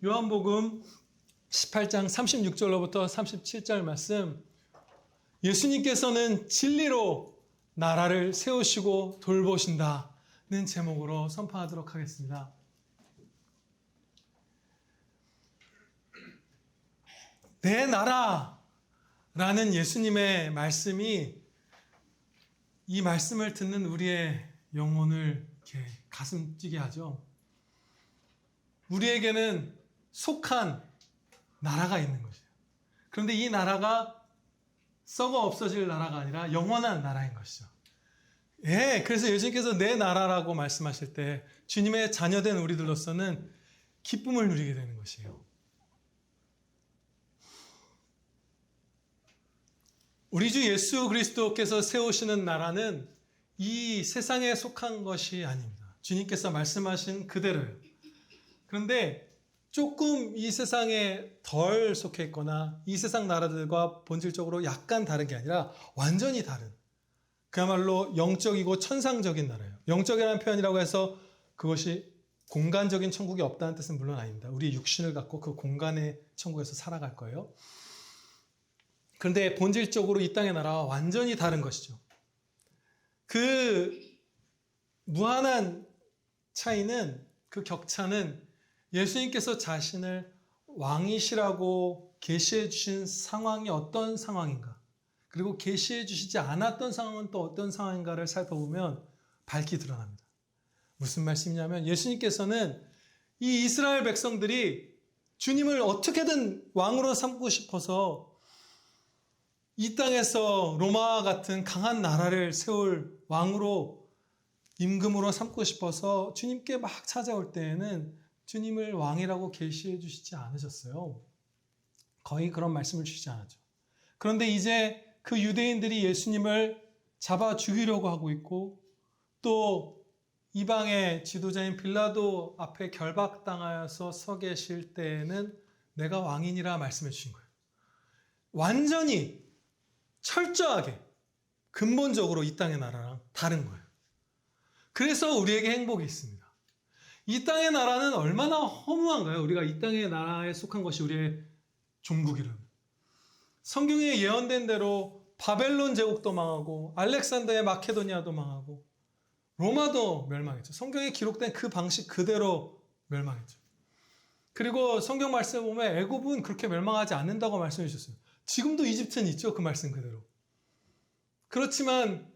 요한복음 18장 36절로부터 37절 말씀, 예수님께서는 진리로 나라를 세우시고 돌보신다는 제목으로 선포하도록 하겠습니다. 내 나라라는 예수님의 말씀이 이 말씀을 듣는 우리의 영혼을 이렇게 가슴 뛰게 하죠. 우리에게는 속한 나라가 있는 것이에요. 그런데 이 나라가 썩어 없어질 나라가 아니라 영원한 나라인 것이죠. 그래서 예수님께서 내 나라라고 말씀하실 때 주님의 자녀된 우리들로서는 기쁨을 누리게 되는 것이에요. 우리 주 예수 그리스도께서 세우시는 나라는 이 세상에 속한 것이 아닙니다. 주님께서 말씀하신 그대로예요. 그런데 조금 이 세상에 덜 속해 있거나 이 세상 나라들과 본질적으로 약간 다른 게 아니라 완전히 다른, 그야말로 영적이고 천상적인 나라예요. 영적이라는 표현이라고 해서 그것이 공간적인 천국이 없다는 뜻은 물론 아닙니다. 우리 육신을 갖고 그 공간의 천국에서 살아갈 거예요. 그런데 본질적으로 이 땅의 나라와 완전히 다른 것이죠. 그 무한한 차이는, 그 격차는 예수님께서 자신을 왕이시라고 계시해 주신 상황이 어떤 상황인가, 그리고 계시해 주시지 않았던 상황은 또 어떤 상황인가를 살펴보면 밝히 드러납니다. 무슨 말씀이냐면, 예수님께서는 이 이스라엘 백성들이 주님을 어떻게든 왕으로 삼고 싶어서 이 땅에서 로마와 같은 강한 나라를 세울 왕으로, 임금으로 삼고 싶어서 주님께 막 찾아올 때에는 주님을 왕이라고 계시해 주시지 않으셨어요. 거의 그런 말씀을 주시지 않았죠. 그런데 이제 그 유대인들이 예수님을 잡아 죽이려고 하고 있고, 또 이방의 지도자인 빌라도 앞에 결박당하여서 서 계실 때에는 내가 왕이니라 말씀해 주신 거예요. 완전히 철저하게 근본적으로 이 땅의 나라랑 다른 거예요. 그래서 우리에게 행복이 있습니다. 이 땅의 나라는 얼마나 허무한가요? 우리가 이 땅의 나라에 속한 것이 우리의 종국이라면. 성경에 예언된 대로 바벨론 제국도 망하고 알렉산더의 마케도니아도 망하고 로마도 멸망했죠. 성경에 기록된 그 방식 그대로 멸망했죠. 그리고 성경 말씀을 보면 애굽은 그렇게 멸망하지 않는다고 말씀해 주셨어요. 지금도 이집트는 있죠. 그 말씀 그대로. 그렇지만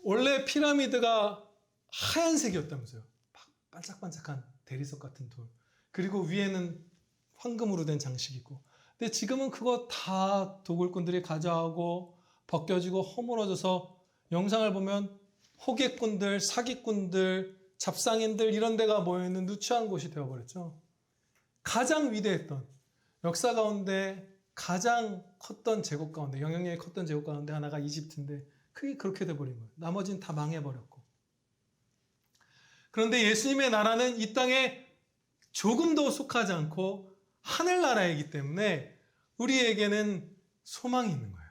원래 피라미드가 하얀색이었다면서요. 반짝반짝한 대리석 같은 돌. 그리고 위에는 황금으로 된 장식이 있고. 근데 지금은 그거 다 도굴꾼들이 가져가고 벗겨지고 허물어져서 영상을 보면 호객꾼들, 사기꾼들, 잡상인들 이런 데가 모여있는 누추한 곳이 되어버렸죠. 가장 위대했던, 역사 가운데 가장 컸던 제국 가운데, 영향력이 컸던 제국 가운데 하나가 이집트인데 그게 그렇게 돼버린 거예요. 나머지는 다 망해버렸고. 그런데 예수님의 나라는 이 땅에 조금도 속하지 않고 하늘나라이기 때문에 우리에게는 소망이 있는 거예요.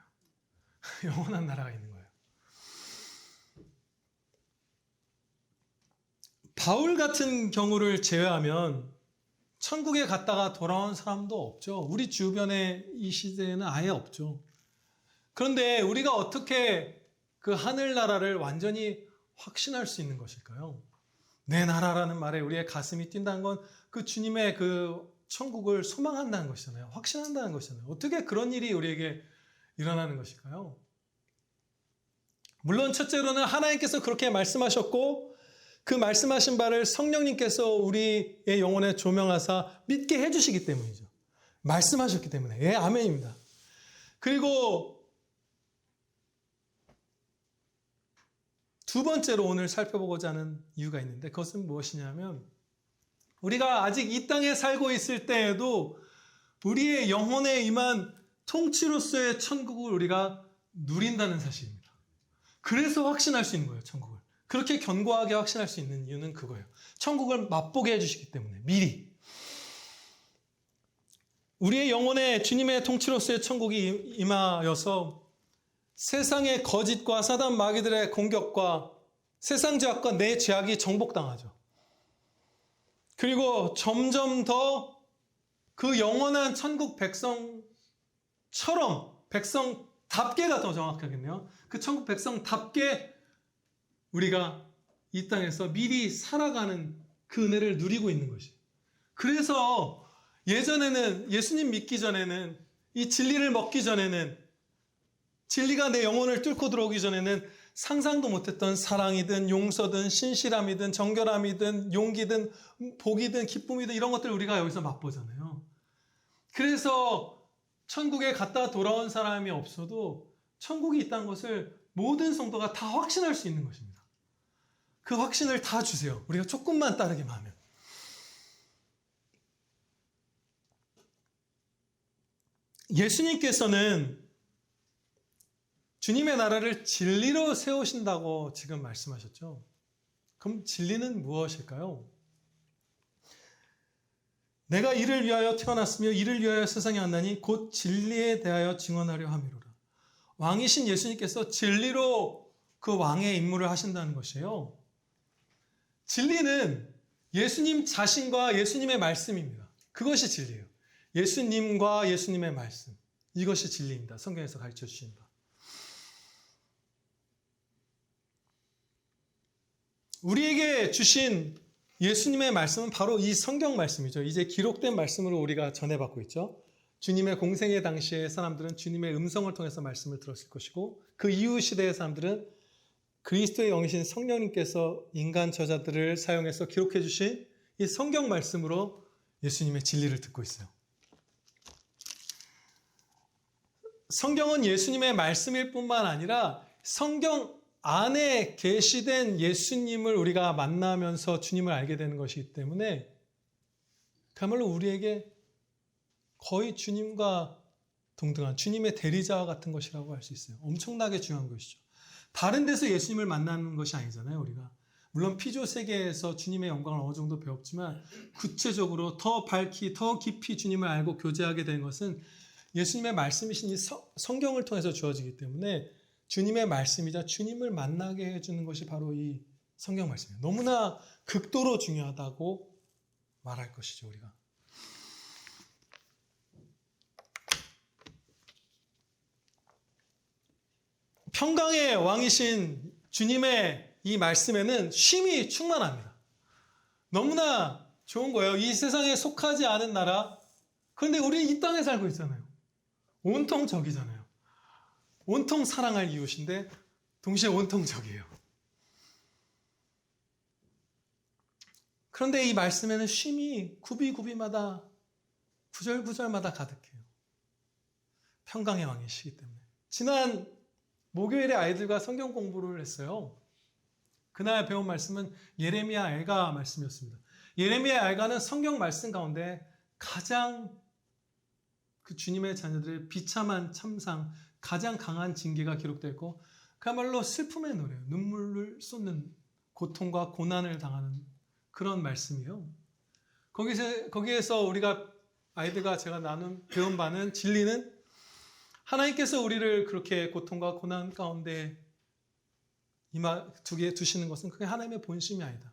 영원한 나라가 있는 거예요. 바울 같은 경우를 제외하면 천국에 갔다가 돌아온 사람도 없죠. 우리 주변에 이 시대에는 아예 없죠. 그런데 우리가 어떻게 그 하늘나라를 완전히 확신할 수 있는 것일까요? 내 나라라는 말에 우리의 가슴이 뛴다는 건 그 주님의 그 천국을 소망한다는 것이잖아요. 확신한다는 것이잖아요. 어떻게 그런 일이 우리에게 일어나는 것일까요? 물론 첫째로는 하나님께서 그렇게 말씀하셨고 그 말씀하신 바를 성령님께서 우리의 영혼에 조명하사 믿게 해주시기 때문이죠. 말씀하셨기 때문에. 아멘입니다. 그리고 두 번째로 오늘 살펴보고자 하는 이유가 있는데, 그것은 무엇이냐면 우리가 아직 이 땅에 살고 있을 때에도 우리의 영혼에 임한 통치로서의 천국을 우리가 누린다는 사실입니다. 그래서 확신할 수 있는 거예요, 천국을. 그렇게 견고하게 확신할 수 있는 이유는 그거예요. 천국을 맛보게 해주시기 때문에 미리. 우리의 영혼에 주님의 통치로서의 천국이 임하여서 세상의 거짓과 사단 마귀들의 공격과 세상 죄악과 내 죄악이 정복당하죠. 그리고 점점 더 그 영원한 천국 백성처럼, 백성답게가 더 정확하겠네요. 그 천국 백성답게 우리가 이 땅에서 미리 살아가는 그 은혜를 누리고 있는 것이. 그래서 예전에는, 예수님 믿기 전에는, 이 진리를 먹기 전에는, 진리가 내 영혼을 뚫고 들어오기 전에는 상상도 못했던 사랑이든 용서든 신실함이든 정결함이든 용기든 복이든 기쁨이든 이런 것들을 우리가 여기서 맛보잖아요. 그래서 천국에 갔다 돌아온 사람이 없어도 천국이 있다는 것을 모든 성도가 다 확신할 수 있는 것입니다. 그 확신을 다 주세요. 우리가 조금만 따르기만 하면. 예수님께서는 주님의 나라를 진리로 세우신다고 지금 말씀하셨죠. 그럼 진리는 무엇일까요? 내가 이를 위하여 태어났으며 이를 위하여 세상에 왔나니 곧 진리에 대하여 증언하려 함이로라. 왕이신 예수님께서 진리로 그 왕의 임무를 하신다는 것이에요. 진리는 예수님 자신과 예수님의 말씀입니다. 그것이 진리예요. 예수님과 예수님의 말씀. 이것이 진리입니다. 성경에서 가르쳐 주신 바. 우리에게 주신 예수님의 말씀은 바로 이 성경 말씀이죠. 이제 기록된 말씀으로 우리가 전해받고 있죠. 주님의 공생의 당시에 사람들은 주님의 음성을 통해서 말씀을 들었을 것이고 그 이후 시대의 사람들은 그리스도의 영이신 성령님께서 인간 저자들을 사용해서 기록해 주신 이 성경 말씀으로 예수님의 진리를 듣고 있어요. 성경은 예수님의 말씀일 뿐만 아니라 성경 안에 계시된 예수님을 우리가 만나면서 주님을 알게 되는 것이기 때문에 그야말로 우리에게 거의 주님과 동등한 주님의 대리자와 같은 것이라고 할 수 있어요. 엄청나게 중요한 것이죠. 다른 데서 예수님을 만나는 것이 아니잖아요, 우리가. 물론 피조 세계에서 주님의 영광을 어느 정도 배웠지만 구체적으로 더 밝히, 더 깊이 주님을 알고 교제하게 되는 것은 예수님의 말씀이신 이 성경을 통해서 주어지기 때문에 주님의 말씀이자 주님을 만나게 해주는 것이 바로 이 성경 말씀이에요. 너무나 극도로 중요하다고 말할 것이죠, 우리가. 평강의 왕이신 주님의 이 말씀에는 쉼이 충만합니다. 너무나 좋은 거예요. 이 세상에 속하지 않은 나라. 그런데 우리 이 땅에 살고 있잖아요. 온통 적이잖아요. 온통 사랑할 이웃인데 동시에 온통 적이에요. 그런데 이 말씀에는 쉼이 구비구비마다 구절구절마다 가득해요. 평강의 왕이시기 때문에. 지난 목요일에 아이들과 성경 공부를 했어요. 그날 배운 말씀은 예레미야 알가 말씀이었습니다. 예레미야 알가는 성경 말씀 가운데 가장 그 주님의 자녀들의 비참한 참상, 가장 강한 징계가 기록되어 있고 그야말로 슬픔의 노래예요. 눈물을 쏟는 고통과 고난을 당하는 그런 말씀이에요. 거기에서 우리가 아이들과 제가 배운 바는 진리는 하나님께서 우리를 그렇게 고통과 고난 가운데 두시는 것은 그게 하나님의 본심이 아니다.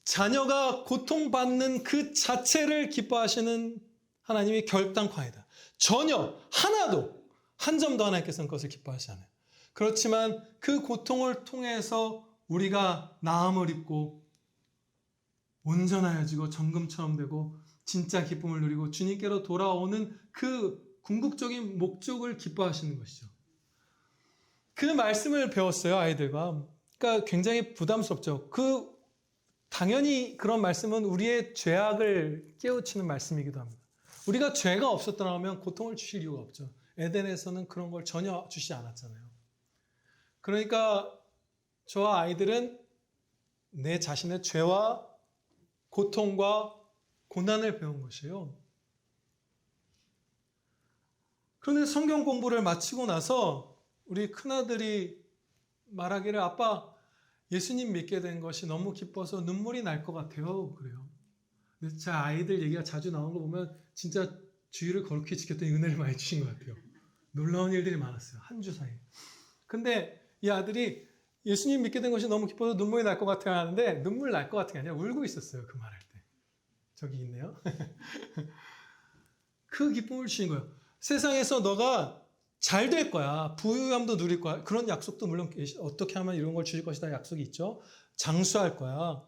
자녀가 고통받는 그 자체를 기뻐하시는 하나님이 결단코 아니다. 전혀 하나도 한 점도 하나님께서는 그것을 기뻐하시지 않아요. 그렇지만 그 고통을 통해서 우리가 나음을 입고 온전하여지고 정금처럼 되고 진짜 기쁨을 누리고 주님께로 돌아오는 그 궁극적인 목적을 기뻐하시는 것이죠. 그 말씀을 배웠어요, 아이들과. 그러니까 굉장히 부담스럽죠. 당연히 그런 말씀은 우리의 죄악을 깨우치는 말씀이기도 합니다. 우리가 죄가 없었더라면 고통을 주실 이유가 없죠. 에덴에서는 그런 걸 전혀 주시지 않았잖아요. 그러니까 저와 아이들은 내 자신의 죄와 고통과 고난을 배운 것이에요. 그런데 성경 공부를 마치고 나서 우리 큰아들이 말하기를 아빠 예수님 믿게 된 것이 너무 기뻐서 눈물이 날 것 같아요. 그래요. 근데 제 아이들 얘기가 자주 나오는 거 보면 진짜 주의를 거룩히 지켰더니 은혜를 많이 주신 것 같아요. 놀라운 일들이 많았어요. 한 주 사이에. 근데 이 아들이 예수님 믿게 된 것이 너무 기뻐서 눈물이 날 것 같아요 하는데 눈물 날 것 같은 게 아니라 울고 있었어요. 그 말할 때. 저기 있네요. 그 기쁨을 주신 거예요. 세상에서 너가 잘 될 거야. 부유함도 누릴 거야. 그런 약속도 물론 어떻게 하면 이런 걸 주실 것이다 약속이 있죠. 장수할 거야.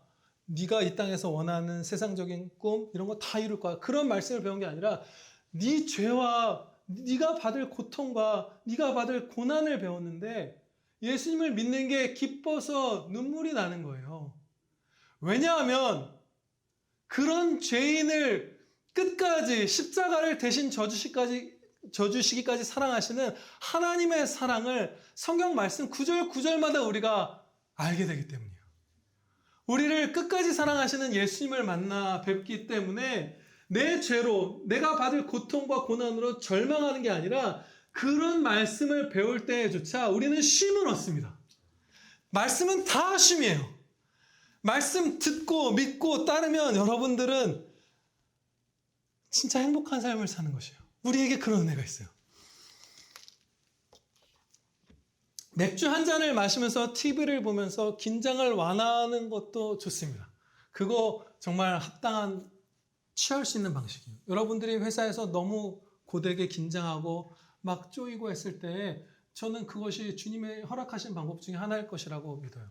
네가 이 땅에서 원하는 세상적인 꿈 이런 거 다 이룰 거야. 그런 말씀을 배운 게 아니라 네 죄와 네가 받을 고통과 네가 받을 고난을 배웠는데 예수님을 믿는 게 기뻐서 눈물이 나는 거예요. 왜냐하면 그런 죄인을 끝까지 십자가를 대신 져주시기까지 사랑하시는 하나님의 사랑을 성경 말씀 구절 구절마다 우리가 알게 되기 때문이에요. 우리를 끝까지 사랑하시는 예수님을 만나 뵙기 때문에 내 죄로 내가 받을 고통과 고난으로 절망하는 게 아니라 그런 말씀을 배울 때조차 우리는 쉼을 얻습니다. 말씀은 다 쉼이에요. 말씀 듣고 믿고 따르면 여러분들은 진짜 행복한 삶을 사는 것이에요. 우리에게 그런 은혜가 있어요. 맥주 한 잔을 마시면서 TV를 보면서 긴장을 완화하는 것도 좋습니다. 그거 정말 합당한 취할 수 있는 방식이에요. 여러분들이 회사에서 너무 고되게 긴장하고 막 쪼이고 했을 때 저는 그것이 주님의 허락하신 방법 중에 하나일 것이라고 믿어요.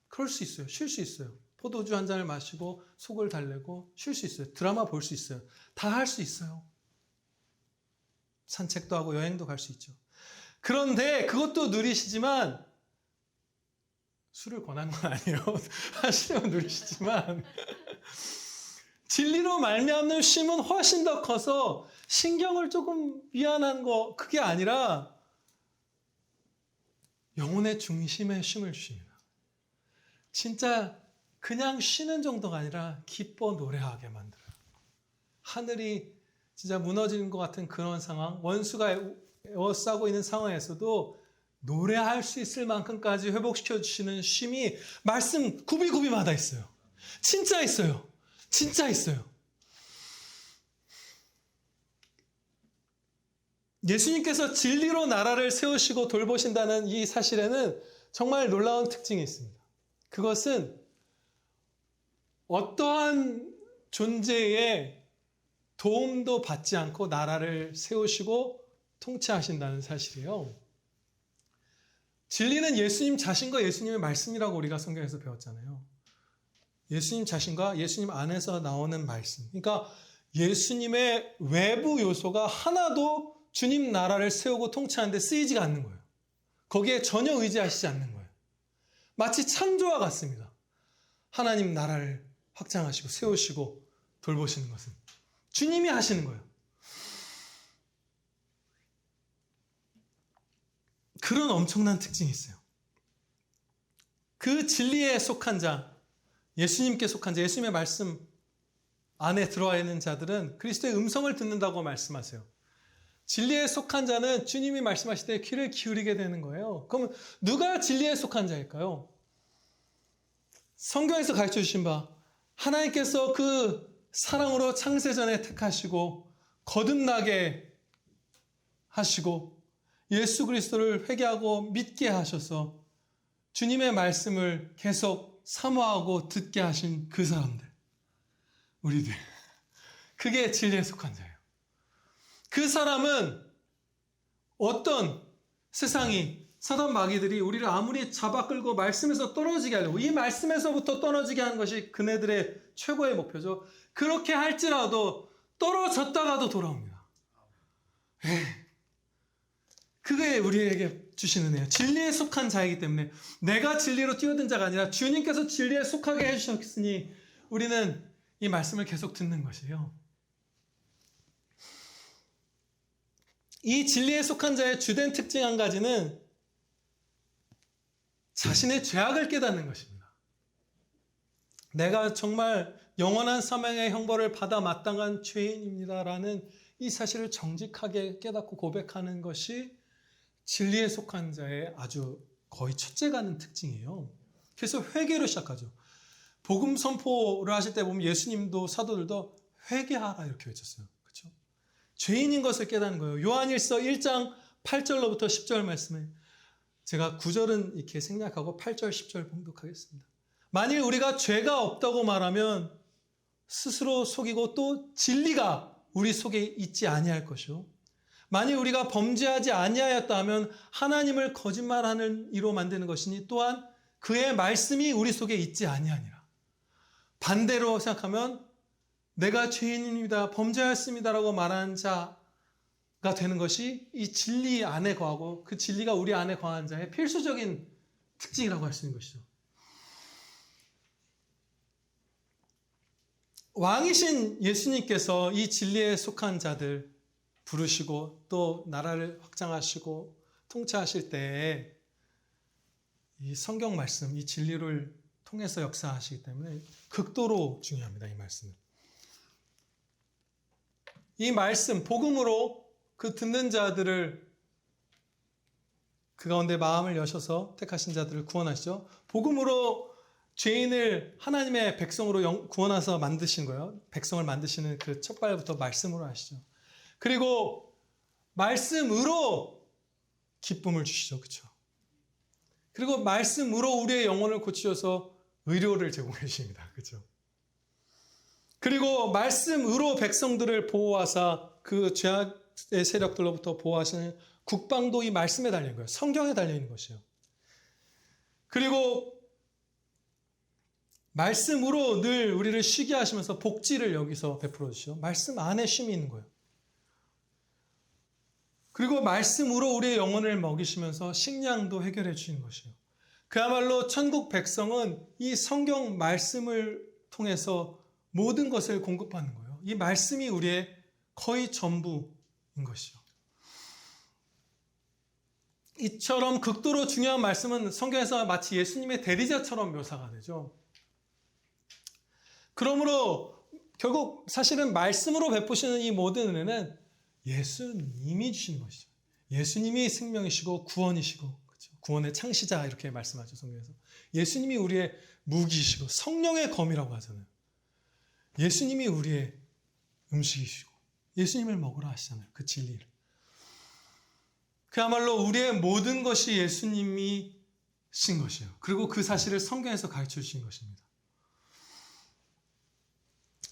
그럴 수 있어요. 쉴 수 있어요. 포도주 한 잔을 마시고 속을 달래고 쉴 수 있어요. 드라마 볼 수 있어요. 다 할 수 있어요. 산책도 하고 여행도 갈 수 있죠. 그런데 그것도 누리시지만 술을 권하는 건 아니에요. 하시면 누리시지만 진리로 말미암는 쉼은 훨씬 더 커서 신경을 조금 미안한 거 그게 아니라 영혼의 중심에 쉼을 주십니다. 진짜 그냥 쉬는 정도가 아니라 기뻐 노래하게 만들어요. 하늘이 진짜 무너지는 것 같은 그런 상황, 원수가 에워싸고 있는 상황에서도 노래할 수 있을 만큼까지 회복시켜 주시는 쉼이 말씀 구비구비마다 있어요. 진짜 있어요. 진짜 있어요. 예수님께서 진리로 나라를 세우시고 돌보신다는 이 사실에는 정말 놀라운 특징이 있습니다. 그것은 어떠한 존재의 도움도 받지 않고 나라를 세우시고 통치하신다는 사실이에요. 진리는 예수님 자신과 예수님의 말씀이라고 우리가 성경에서 배웠잖아요. 예수님 자신과 예수님 안에서 나오는 말씀. 그러니까 예수님의 외부 요소가 하나도 주님 나라를 세우고 통치하는데 쓰이지가 않는 거예요. 거기에 전혀 의지하시지 않는 거예요. 마치 창조와 같습니다. 하나님 나라를 확장하시고 세우시고 돌보시는 것은 주님이 하시는 거예요. 그런 엄청난 특징이 있어요. 그 진리에 속한 자, 예수님께 속한 자, 예수님의 말씀 안에 들어와 있는 자들은 그리스도의 음성을 듣는다고 말씀하세요. 진리에 속한 자는 주님이 말씀하실 때 귀를 기울이게 되는 거예요. 그럼 누가 진리에 속한 자일까요? 성경에서 가르쳐 주신 바 하나님께서 그 사랑으로 창세전에 택하시고 거듭나게 하시고 예수 그리스도를 회개하고 믿게 하셔서 주님의 말씀을 계속 사모하고 듣게 하신 그 사람들, 우리들, 그게 진리에 속한 자예요. 그 사람은 어떤 세상이 사단 마귀들이 우리를 아무리 잡아 끌고 말씀에서 떨어지게 하려고 이 말씀에서부터 떨어지게 하는 것이 그네들의 최고의 목표죠. 그렇게 할지라도 떨어졌다가도 돌아옵니다. 그게 우리에게 주시는 은혜예요. 진리에 속한 자이기 때문에 내가 진리로 뛰어든 자가 아니라 주님께서 진리에 속하게 해주셨으니 우리는 이 말씀을 계속 듣는 것이에요. 이 진리에 속한 자의 주된 특징 한 가지는 자신의 죄악을 깨닫는 것입니다. 내가 정말 영원한 사망의 형벌을 받아 마땅한 죄인입니다라는 이 사실을 정직하게 깨닫고 고백하는 것이 진리에 속한 자의 아주 거의 첫째 가는 특징이에요. 그래서 회개로 시작하죠. 복음 선포를 하실 때 보면 예수님도 사도들도 회개하라 이렇게 외쳤어요. 그렇죠? 죄인인 것을 깨닫는 거예요. 요한일서 1장 8절로부터 10절 말씀에 제가 9절은 이렇게 생략하고 8절, 10절 봉독하겠습니다. 만일 우리가 죄가 없다고 말하면 스스로 속이고 또 진리가 우리 속에 있지 아니할 것이요. 만일 우리가 범죄하지 아니하였다 하면 하나님을 거짓말하는 이로 만드는 것이니 또한 그의 말씀이 우리 속에 있지 아니하니라. 반대로 생각하면 내가 죄인입니다, 범죄하였습니다라고 말하는 자가 되는 것이 이 진리 안에 거하고 그 진리가 우리 안에 거한 자의 필수적인 특징이라고 할 수 있는 것이죠. 왕이신 예수님께서 이 진리에 속한 자들 부르시고 또 나라를 확장하시고 통치하실 때에 이 성경 말씀, 이 진리를 통해서 역사하시기 때문에 극도로 중요합니다. 이 말씀은. 이 말씀, 복음으로 그 듣는 자들을 그 가운데 마음을 여셔서 택하신 자들을 구원하시죠. 복음으로 죄인을 하나님의 백성으로 구원해서 만드신 거예요. 백성을 만드시는 그 첫 발부터 말씀으로 하시죠. 그리고 말씀으로 기쁨을 주시죠. 그렇죠? 그리고 말씀으로 우리의 영혼을 고치셔서 의료를 제공해 주십니다. 그렇죠? 그리고 말씀으로 백성들을 보호하사 그 죄악의 세력들로부터 보호하시는 국방도 이 말씀에 달려있는 거예요. 성경에 달려있는 것이에요. 그리고 말씀으로 늘 우리를 쉬게 하시면서 복지를 여기서 베풀어 주시죠. 말씀 안에 쉼이 있는 거예요. 그리고 말씀으로 우리의 영혼을 먹이시면서 식량도 해결해 주시는 것이에요. 그야말로 천국 백성은 이 성경 말씀을 통해서 모든 것을 공급하는 거예요. 이 말씀이 우리의 거의 전부인 것이죠. 이처럼 극도로 중요한 말씀은 성경에서 마치 예수님의 대리자처럼 묘사가 되죠. 그러므로 결국 사실은 말씀으로 베푸시는 이 모든 은혜는 예수님이 주시는 것이죠. 예수님이 생명이시고 구원이시고, 그렇죠? 구원의 창시자 이렇게 말씀하죠, 성경에서. 예수님이 우리의 무기이시고 성령의 검이라고 하잖아요. 예수님이 우리의 음식이시고 예수님을 먹으라 하시잖아요. 그 진리를. 그야말로 우리의 모든 것이 예수님이 신 것이에요. 그리고 그 사실을 성경에서 가르쳐 주신 것입니다.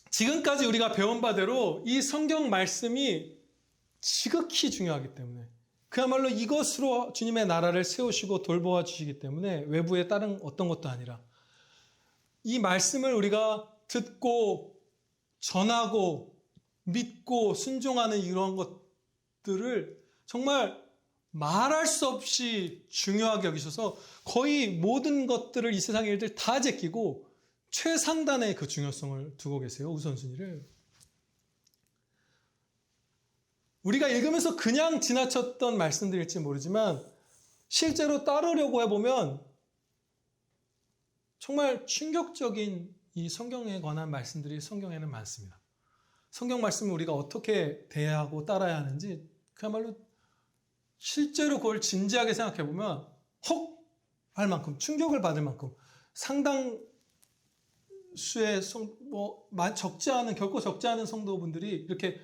지금까지 우리가 배운 바대로 이 성경 말씀이 지극히 중요하기 때문에 그야말로 이것으로 주님의 나라를 세우시고 돌보아 주시기 때문에 외부의 다른 어떤 것도 아니라 이 말씀을 우리가 듣고 전하고 믿고 순종하는 이러한 것들을 정말 말할 수 없이 중요하게 여기셔서 거의 모든 것들을 이 세상의 일들 다 제끼고 최상단의 그 중요성을 두고 계세요. 우선순위를. 우리가 읽으면서 그냥 지나쳤던 말씀들일지 모르지만 실제로 따르려고 해보면 정말 충격적인 이 성경에 관한 말씀들이 성경에는 많습니다. 성경 말씀을 우리가 어떻게 대하고 따라야 하는지 그야말로 실제로 그걸 진지하게 생각해보면 헉! 할 만큼 충격을 받을 만큼 상당수의 결코 적지 않은 성도분들이 이렇게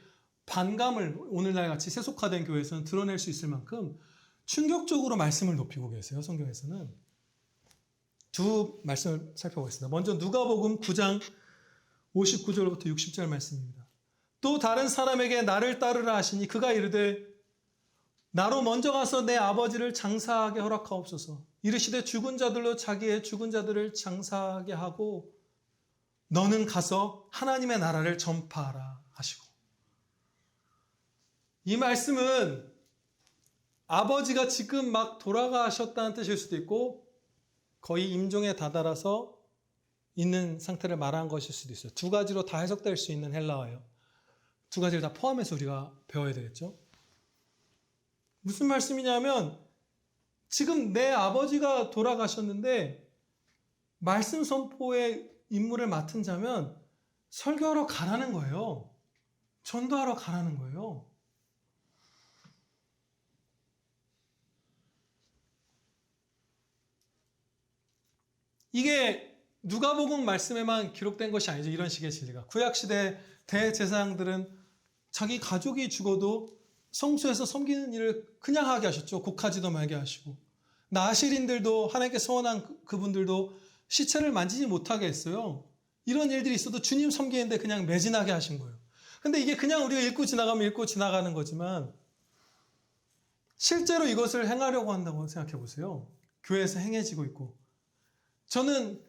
반감을 오늘날 같이 세속화된 교회에서는 드러낼 수 있을 만큼 충격적으로 말씀을 높이고 계세요. 성경에서는. 두 말씀을 살펴보겠습니다. 먼저 누가복음 9장 59절부터 60절 말씀입니다. 또 다른 사람에게 나를 따르라 하시니 그가 이르되 나로 먼저 가서 내 아버지를 장사하게 허락하옵소서. 이르시되 죽은 자들로 자기의 죽은 자들을 장사하게 하고 너는 가서 하나님의 나라를 전파하라 하시고. 이 말씀은 아버지가 지금 막 돌아가셨다는 뜻일 수도 있고 거의 임종에 다다라서 있는 상태를 말한 것일 수도 있어요. 두 가지로 다 해석될 수 있는 헬라어예요. 두 가지를 다 포함해서 우리가 배워야 되겠죠. 무슨 말씀이냐면 지금 내 아버지가 돌아가셨는데 말씀 선포의 임무를 맡은 자면 설교하러 가라는 거예요. 전도하러 가라는 거예요. 이게 누가복음 말씀에만 기록된 것이 아니죠. 이런 식의 진리가. 구약시대 대제사장들은 자기 가족이 죽어도 성소에서 섬기는 일을 그냥 하게 하셨죠. 곡하지도 말게 하시고. 나시린들도 하나님께 서원한 그분들도 시체를 만지지 못하게 했어요. 이런 일들이 있어도 주님 섬기는데 그냥 매진하게 하신 거예요. 근데 이게 그냥 우리가 읽고 지나가면 읽고 지나가는 거지만 실제로 이것을 행하려고 한다고 생각해 보세요. 교회에서 행해지고 있고. 저는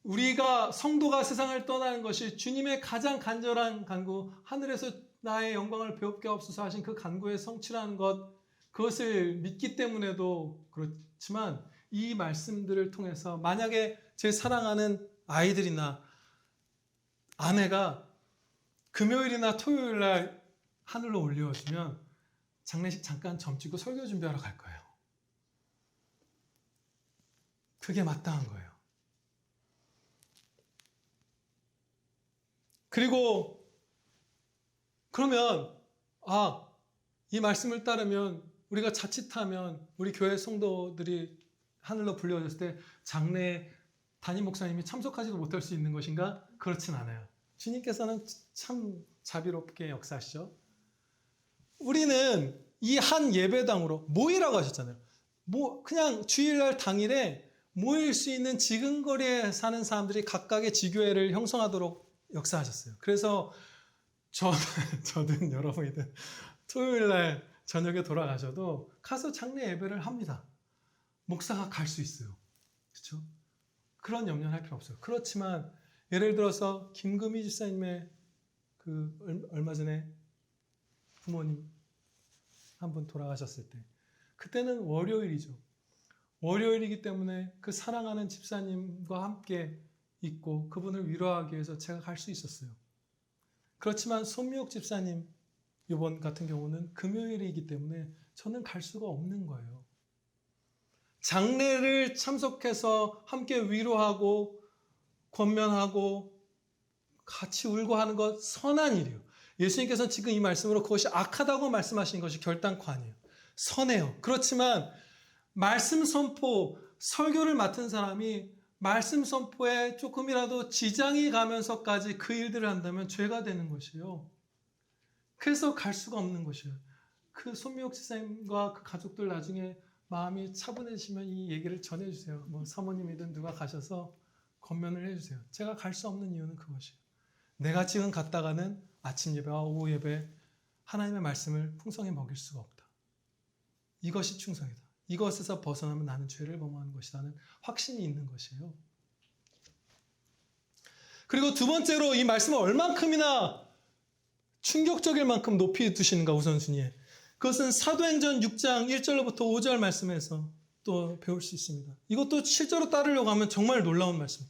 우리가 성도가 세상을 떠나는 것이 주님의 가장 간절한 간구, 하늘에서 나의 영광을 배웁게 하옵소서 하신 그 간구의 성취라는 것, 그것을 믿기 때문에도 그렇지만 이 말씀들을 통해서 만약에 제 사랑하는 아이들이나 아내가 금요일이나 토요일 날 하늘로 올려주면 장례식 잠깐 점치고 설교 준비하러 갈 거예요. 그게 마땅한 거예요. 그리고 그러면 이 말씀을 따르면 우리가 자칫하면 우리 교회 성도들이 하늘로 불려졌을 때 장례 담임 목사님이 참석하지도 못할 수 있는 것인가? 그렇진 않아요. 주님께서는 참 자비롭게 역사하시죠. 우리는 이 한 예배당으로 모이라고 하셨잖아요. 그냥 주일날 당일에 모일 수 있는 지근거리에 사는 사람들이 각각의 지교회를 형성하도록 역사하셨어요. 그래서 저든 여러분이든 토요일날 저녁에 돌아가셔도 가서 장례 예배를 합니다. 목사가 갈 수 있어요. 그렇죠? 그런 염려는 할 필요 없어요. 그렇지만 예를 들어서 김금희 집사님의 얼마 전에 부모님 한 분 돌아가셨을 때 그때는 월요일이죠. 월요일이기 때문에 그 사랑하는 집사님과 함께 있고 그분을 위로하기 위해서 제가 갈 수 있었어요. 그렇지만 손미옥 집사님 이번 같은 경우는 금요일이기 때문에 저는 갈 수가 없는 거예요. 장례를 참석해서 함께 위로하고 권면하고 같이 울고 하는 것 선한 일이에요. 예수님께서는 지금 이 말씀으로 그것이 악하다고 말씀하신 것이 결단코 아니에요. 선해요. 그렇지만 말씀 선포, 설교를 맡은 사람이 말씀 선포에 조금이라도 지장이 가면서까지 그 일들을 한다면 죄가 되는 것이에요. 그래서 갈 수가 없는 것이에요. 그 손미옥 집사님과 그 가족들 나중에 마음이 차분해지면 이 얘기를 전해주세요. 사모님이든 누가 가셔서 권면을 해주세요. 제가 갈 수 없는 이유는 그것이에요. 내가 지금 갔다가는 아침 예배와 오후 예배 하나님의 말씀을 풍성히 먹일 수가 없다. 이것이 충성이다. 이것에서 벗어나면 나는 죄를 범하는 것이라는 확신이 있는 것이에요. 그리고 두 번째로 이 말씀을 얼만큼이나 충격적일 만큼 높이 두시는가 우선순위에. 그것은 사도행전 6장 1절로부터 5절 말씀에서 또 배울 수 있습니다. 이것도 실제로 따르려고 하면 정말 놀라운 말씀.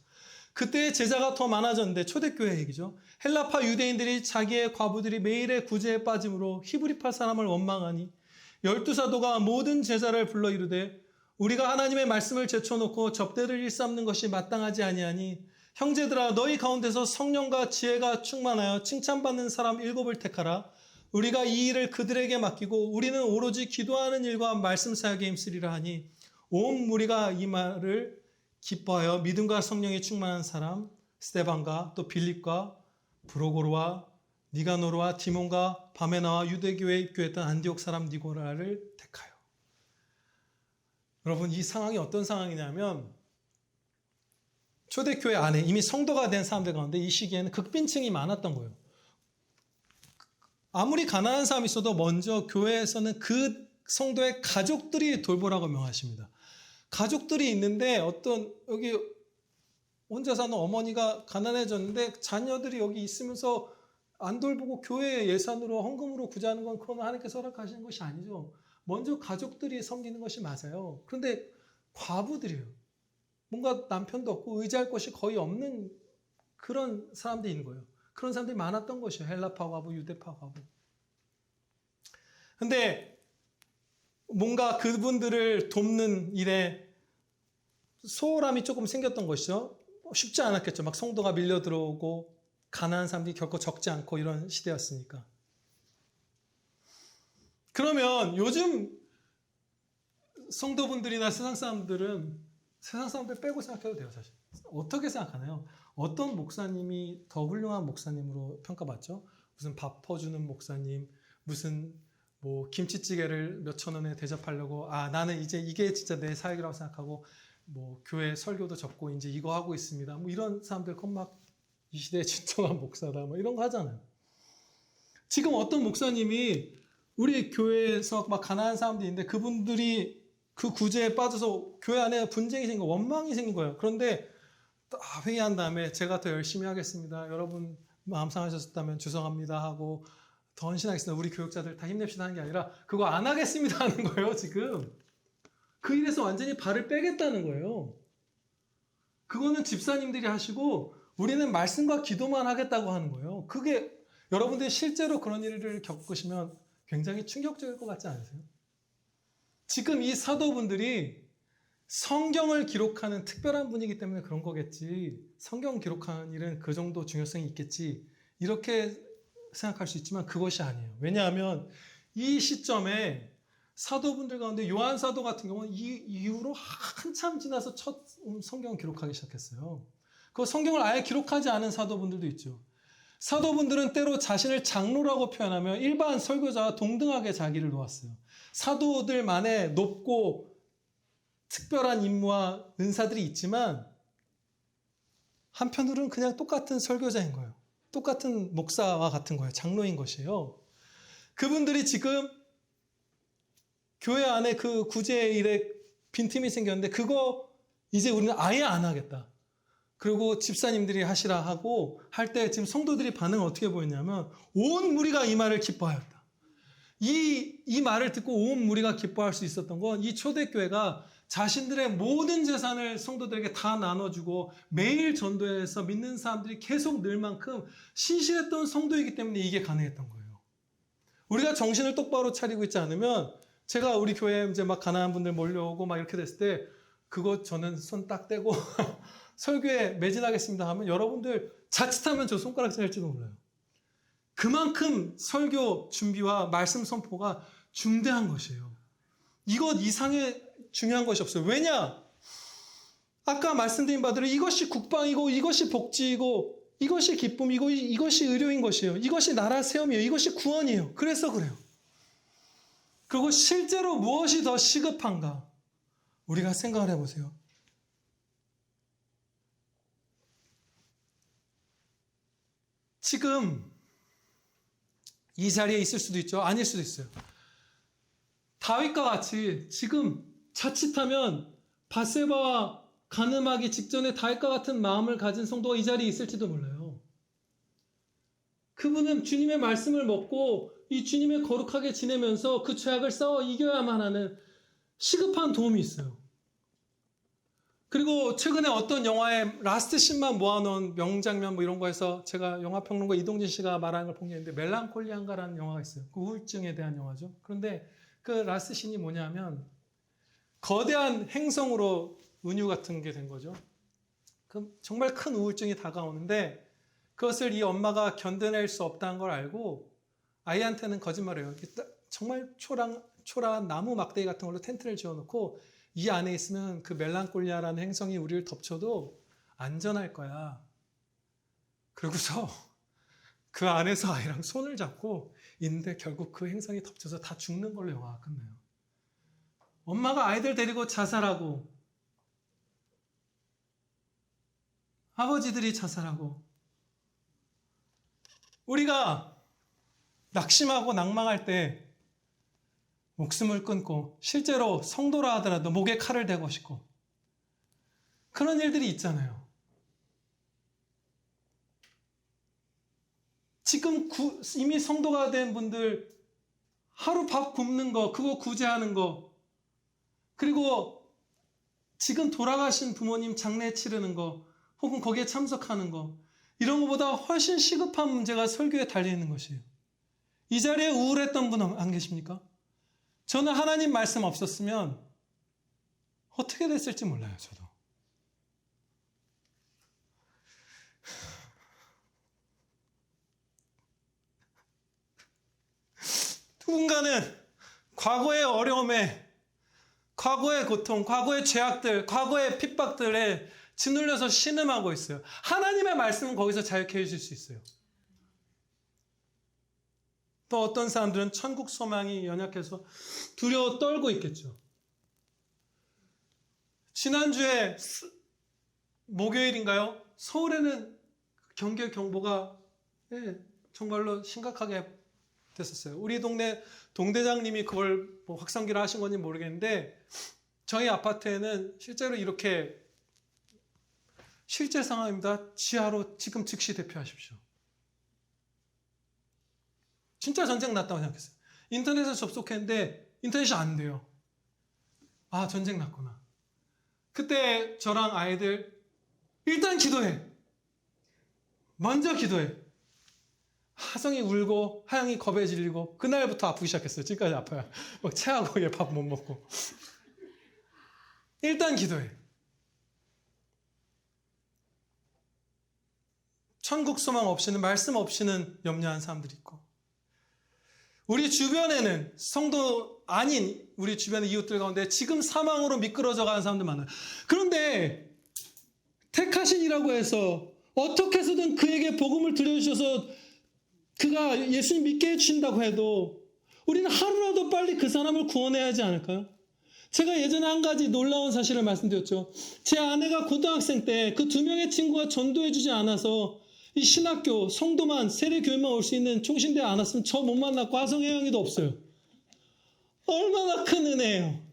그때 제자가 더 많아졌는데 초대교회 얘기죠. 헬라파 유대인들이 자기의 과부들이 매일의 구제에 빠짐으로 히브리파 사람을 원망하니 12사도가 모든 제자를 불러 이르되 우리가 하나님의 말씀을 제쳐놓고 접대를 일삼는 것이 마땅하지 아니하니 형제들아 너희 가운데서 성령과 지혜가 충만하여 칭찬받는 사람 7을 택하라. 우리가 이 일을 그들에게 맡기고 우리는 오로지 기도하는 일과 말씀 사역에 힘쓰리라 하니 온 무리가 이 말을 기뻐하여 믿음과 성령이 충만한 사람 스데반과 또 빌립과 브로고르와 니가노르와 디몬과 바메나와 유대교회에 입교했던 안디옥 사람 니고라를 택하여. 여러분 이 상황이 어떤 상황이냐면 초대교회 안에 이미 성도가 된 사람들 가운데 이 시기에는 극빈층이 많았던 거예요. 아무리 가난한 사람이 있어도 먼저 교회에서는 그 성도의 가족들이 돌보라고 명하십니다. 가족들이 있는데 여기 혼자 사는 어머니가 가난해졌는데 자녀들이 여기 있으면서 안 돌보고 교회 예산으로 헌금으로 구제하는 건 그건 하나님께서 허락하시는 것이 아니죠. 먼저 가족들이 섬기는 것이 맞아요. 그런데 과부들이에요. 뭔가 남편도 없고 의지할 것이 거의 없는 그런 사람들이 있는 거예요. 그런 사람들이 많았던 것이에요. 헬라파 과부, 유대파 과부. 근데 뭔가 그분들을 돕는 일에 소홀함이 조금 생겼던 것이죠. 쉽지 않았겠죠. 막 성도가 밀려 들어오고 가난한 사람들이 결코 적지 않고 이런 시대였으니까. 그러면 요즘 성도분들이나 세상 사람들 빼고 생각해도 돼요, 사실. 어떻게 생각하나요? 어떤 목사님이 더 훌륭한 목사님으로 평가받죠? 무슨 밥 퍼주는 목사님, 무슨 김치찌개를 몇천 원에 대접하려고 나는 이제 이게 진짜 내 사역이라고 생각하고 교회 설교도 접고 이제 이거 하고 있습니다. 이런 사람들 막 이 시대의 진정한 목사다 이런 거 하잖아요. 지금 어떤 목사님이 우리 교회에서 막 가난한 사람들이 있는데 그분들이 그 구제에 빠져서 교회 안에 분쟁이 생긴 거, 원망이 생긴 거예요. 그런데 회의한 다음에 제가 더 열심히 하겠습니다. 여러분 마음 상하셨다면 죄송합니다 하고 더 헌신하겠습니다. 우리 교육자들 다 힘냅시다 하는 게 아니라 그거 안 하겠습니다 하는 거예요, 지금. 그 일에서 완전히 발을 빼겠다는 거예요. 그거는 집사님들이 하시고 우리는 말씀과 기도만 하겠다고 하는 거예요. 그게 여러분들이 실제로 그런 일을 겪으시면 굉장히 충격적일 것 같지 않으세요? 지금 이 사도분들이 성경을 기록하는 특별한 분이기 때문에 그런 거겠지. 성경 기록하는 일은 그 정도 중요성이 있겠지. 이렇게 생각할 수 있지만 그것이 아니에요. 왜냐하면 이 시점에 사도분들 가운데 요한 사도 같은 경우는 이 이후로 한참 지나서 첫 성경을 기록하기 시작했어요. 그 성경을 아예 기록하지 않은 사도분들도 있죠. 사도분들은 때로 자신을 장로라고 표현하며 일반 설교자와 동등하게 자기를 놓았어요. 사도들만의 높고 특별한 임무와 은사들이 있지만 한편으로는 그냥 똑같은 설교자인 거예요. 똑같은 목사와 같은 거예요. 장로인 것이에요. 그분들이 지금 교회 안에 그 구제 일에 빈틈이 생겼는데 그거 이제 우리는 아예 안 하겠다. 그리고 집사님들이 하시라 하고 할 때 지금 성도들이 반응을 어떻게 보였냐면 온 무리가 이 말을 기뻐하였다. 이 말을 듣고 온 무리가 기뻐할 수 있었던 건 이 초대교회가 자신들의 모든 재산을 성도들에게 다 나눠주고 매일 전도해서 믿는 사람들이 계속 늘 만큼 신실했던 성도이기 때문에 이게 가능했던 거예요. 우리가 정신을 똑바로 차리고 있지 않으면 제가 우리 교회에 이제 막 가난한 분들 몰려오고 막 이렇게 됐을 때 그거 저는 손 딱 떼고 설교에 매진하겠습니다 하면 여러분들 자칫하면 저 손가락 잘릴지도 몰라요. 그만큼 설교 준비와 말씀 선포가 중대한 것이에요. 이것 이상의 중요한 것이 없어요. 왜냐? 아까 말씀드린 바대로 이것이 국방이고 이것이 복지이고 이것이 기쁨이고 이것이 의료인 것이에요. 이것이 나라 세움이에요. 이것이 구원이에요. 그래서 그래요. 그리고 실제로 무엇이 더 시급한가? 우리가 생각을 해보세요. 지금 이 자리에 있을 수도 있죠. 아닐 수도 있어요. 다윗과 같이 지금 자칫하면 밧세바와 간음하기 직전에 다윗과 같은 마음을 가진 성도가 이 자리에 있을지도 몰라요. 그분은 주님의 말씀을 먹고 이 주님의 거룩하게 지내면서 그 죄악을 싸워 이겨야만 하는 시급한 도움이 있어요. 그리고 최근에 어떤 영화에 라스트 씬만 모아놓은 명장면 뭐 이런 거에서 제가 영화평론가 이동진 씨가 말하는 걸 본 게 있는데 멜랑콜리안가라는 영화가 있어요. 그 우울증에 대한 영화죠. 그런데 그 라스트 씬이 뭐냐면 거대한 행성으로 은유 같은 게 된 거죠. 그 정말 큰 우울증이 다가오는데 그것을 이 엄마가 견뎌낼 수 없다는 걸 알고 아이한테는 거짓말을 해요. 정말 초라한 나무 막대기 같은 걸로 텐트를 지어놓고 이 안에 있으면 그 멜랑콜리아라는 행성이 우리를 덮쳐도 안전할 거야. 그러고서 그 안에서 아이랑 손을 잡고 있는데 결국 그 행성이 덮쳐서 다 죽는 걸로 영화가 끝나요. 엄마가 아이들 데리고 자살하고 아버지들이 자살하고 우리가 낙심하고 낭망할 때 목숨을 끊고 실제로 성도라 하더라도 목에 칼을 대고 싶고 그런 일들이 있잖아요. 지금 이미 성도가 된 분들 하루 밥 굶는 거 그거 구제하는 거 그리고 지금 돌아가신 부모님 장례 치르는 거 혹은 거기에 참석하는 거 이런 것보다 훨씬 시급한 문제가 설교에 달려있는 것이에요. 이 자리에 우울했던 분 안 계십니까? 저는 하나님 말씀 없었으면 어떻게 됐을지 몰라요. 저도. 누군가는 과거의 어려움에 과거의 고통, 과거의 죄악들, 과거의 핍박들에 짓눌려서 신음하고 있어요. 하나님의 말씀은 거기서 자유케 해줄 수 있어요. 또 어떤 사람들은 천국 소망이 연약해서 두려워 떨고 있겠죠. 지난주에 목요일인가요? 서울에는 경계 경보가 정말로 심각하게 됐었어요. 우리 동네 동대장님이 그걸 뭐 확성기를 하신 건지 모르겠는데 저희 아파트에는 실제로 이렇게 실제 상황입니다. 지하로 지금 즉시 대피하십시오. 진짜 전쟁 났다고 생각했어요. 인터넷에 접속했는데 인터넷이 안 돼요. 아, 전쟁 났구나. 그때 저랑 아이들 일단 기도해. 먼저 기도해. 하성이 울고 하영이 겁에 질리고 그날부터 아프기 시작했어요. 지금까지 아파요. 막 체하고 얘 밥 못 먹고. 일단 기도해. 천국 소망 없이는, 말씀 없이는 염려한 사람들이 있고, 우리 주변에는 성도 아닌 우리 주변의 이웃들 가운데 지금 사망으로 미끄러져 가는 사람들 많아요. 그런데 택하신이라고 해서 어떻게 해서든 그에게 복음을 들려주셔서 그가 예수님 믿게 해주신다고 해도 우리는 하루라도 빨리 그 사람을 구원해야 하지 않을까요? 제가 예전에 한 가지 놀라운 사실을 말씀드렸죠. 제 아내가 고등학생 때 그 2명의 친구가 전도해주지 않아서 이 신학교, 성도만, 세례교회만 올 수 있는 총신대에 안 왔으면 저 못 만났고 화성해양이도 없어요. 얼마나 큰 은혜예요.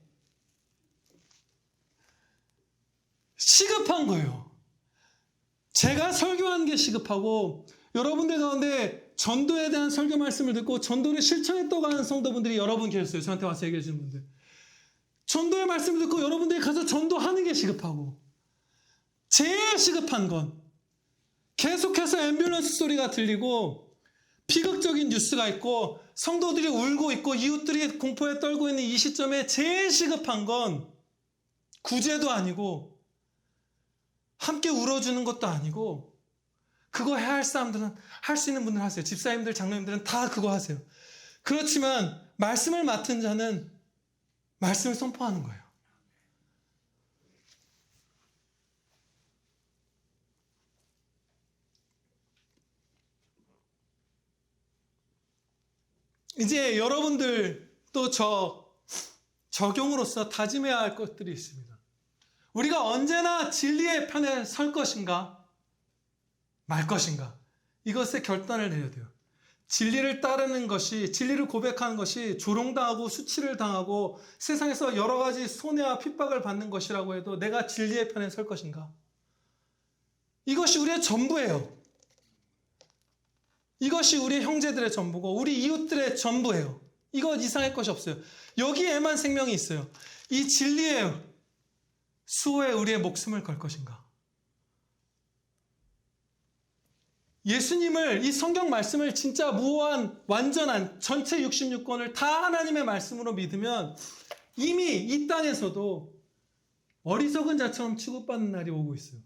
시급한 거예요. 제가 설교하는 게 시급하고 여러분들 가운데 전도에 대한 설교 말씀을 듣고 전도를 실천에 떠가는 성도분들이 여러분 계셨어요. 저한테 와서 얘기해 주시는 분들. 전도의 말씀을 듣고 여러분들이 가서 전도하는 게 시급하고, 제일 시급한 건 계속해서 앰뷸런스 소리가 들리고 비극적인 뉴스가 있고 성도들이 울고 있고 이웃들이 공포에 떨고 있는 이 시점에 제일 시급한 건 구제도 아니고 함께 울어주는 것도 아니고, 그거 해야 할 사람들은, 할 수 있는 분들 하세요. 집사님들, 장로님들은 다 그거 하세요. 그렇지만 말씀을 맡은 자는 말씀을 선포하는 거예요. 이제 여러분들 또 적용으로서 다짐해야 할 것들이 있습니다. 우리가 언제나 진리의 편에 설 것인가 말 것인가, 이것에 결단을 내려야 돼요. 진리를 따르는 것이, 진리를 고백하는 것이 조롱당하고 수치를 당하고 세상에서 여러 가지 손해와 핍박을 받는 것이라고 해도 내가 진리의 편에 설 것인가, 이것이 우리의 전부예요. 이것이 우리 형제들의 전부고 우리 이웃들의 전부예요. 이것 이상할 것이 없어요. 여기에만 생명이 있어요. 이 진리의 수호에 우리의 목숨을 걸 것인가. 예수님을, 이 성경 말씀을 진짜 무한 완전한 전체 66권을 다 하나님의 말씀으로 믿으면 이미 이 땅에서도 어리석은 자처럼 취급받는 날이 오고 있어요.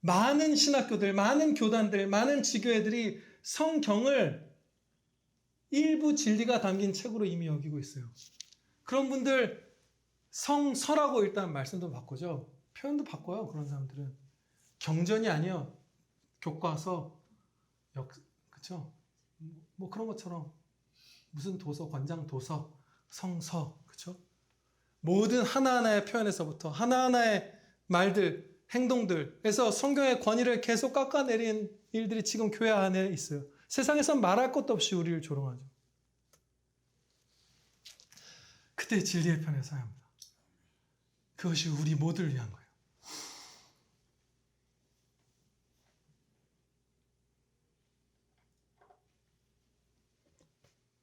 많은 신학교들, 많은 교단들, 많은 지교회들이 성경을 일부 진리가 담긴 책으로 이미 여기고 있어요. 그런 분들 성서라고 일단 말씀도 바꾸죠. 표현도 바꿔요. 그런 사람들은 경전이 아니요, 교과서, 그렇죠? 뭐 그런 것처럼 무슨 도서, 권장 도서, 성서, 그렇죠? 모든 하나하나의 표현에서부터 하나하나의 말들, 행동들에서 성경의 권위를 계속 깎아내린 일들이 지금 교회 안에 있어요. 세상에선 말할 것도 없이 우리를 조롱하죠. 그때 진리의 편에 서야 합니다. 그것이 우리 모두를 위한 거예요.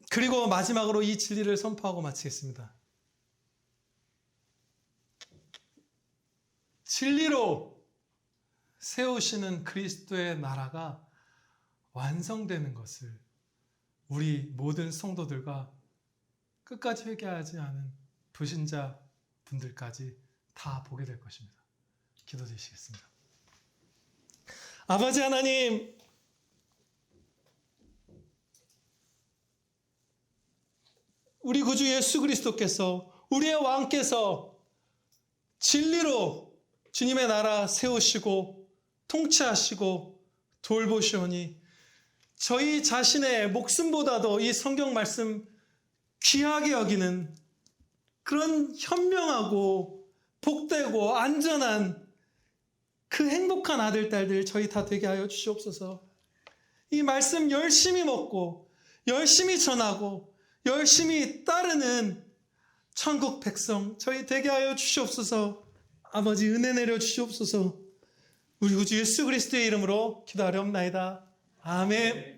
그리고 마지막으로 이 진리를 선포하고 마치겠습니다. 진리로 세우시는 그리스도의 나라가 완성되는 것을 우리 모든 성도들과 끝까지 회개하지 않은 불신자 분들까지 다 보게 될 것입니다. 기도드리시겠습니다. 아버지 하나님, 우리 구주 예수 그리스도께서, 우리의 왕께서 진리로 주님의 나라 세우시고 통치하시고 돌보시오니 저희 자신의 목숨보다도 이 성경 말씀 귀하게 여기는 그런 현명하고 복되고 안전한 그 행복한 아들, 딸들 저희 다 되게 하여 주시옵소서. 이 말씀 열심히 먹고 열심히 전하고 열심히 따르는 천국 백성 저희 되게 하여 주시옵소서. 아버지 은혜 내려 주시옵소서. 우리 구주 예수 그리스도의 이름으로 기도하렵나이다. 아멘.